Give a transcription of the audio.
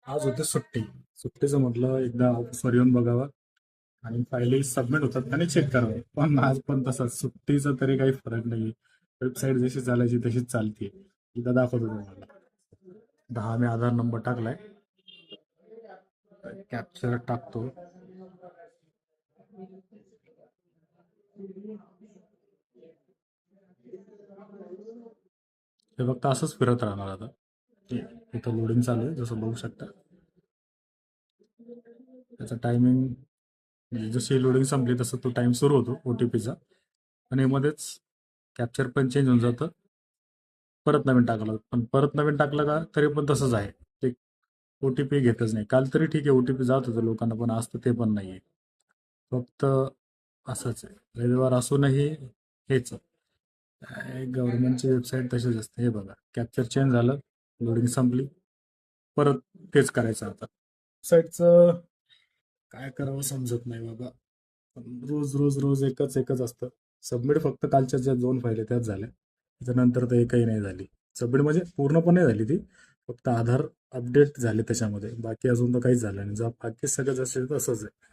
आज होते सुट्टी. सुट्टीचं म्हटलं एकदा ऑफिसवर येऊन बघावं आणि फायली सबमिट होतात आणि चेक करावं. पण आज पण तसंच सुट्टीचा तरी काही फरक नाही. वेबसाईट जशी चालायची तशीच चालते. एकदा दाखवतो तुम्हाला. 10 मी आधार नंबर टाकलाय. कॅप्चर टाकतो. हे फक्त असंच फिरत राहणार आता. इथं लोडिंग चालू आहे जसं बघू शकता. त्याचं टायमिंग म्हणजे जशी लोडिंग संपली तसं तो टाइम सुरू होतो OTPचा आणि मध्येच कॅप्चर पण चेंज होऊन जातं. परत नवीन टाकलं पण परत नवीन टाकलं का तरी पण तसंच आहे. ते OTP घेतच नाही. काल तरी ठीक आहे OTP जात होतं लोकांना, पण आज तर ते पण नाहीये. फक्त असंच आहे. रविवार असूनही हेच गव्हर्नमेंटची वेबसाईट तशीच असते. हे बघा, कॅप्चर चेंज झालं, लोडिंग संपली, परत तेच करायचं आता. साईटचं काय करावं समजत नाही बाबा. रोज रोज रोज एकच एकच असतं. सबमिट फक्त कालच्या ज्या 2 फाईल त्याच झाल्या. त्याच्यानंतर तर एकही नाही झाली. सबमिट म्हणजे पूर्णपणे झाली ती. फक्त आधार अपडेट झाले त्याच्यामध्ये. बाकी अजून तर काहीच झालं नाही. बाकी सगळं जसं तसंच आहे.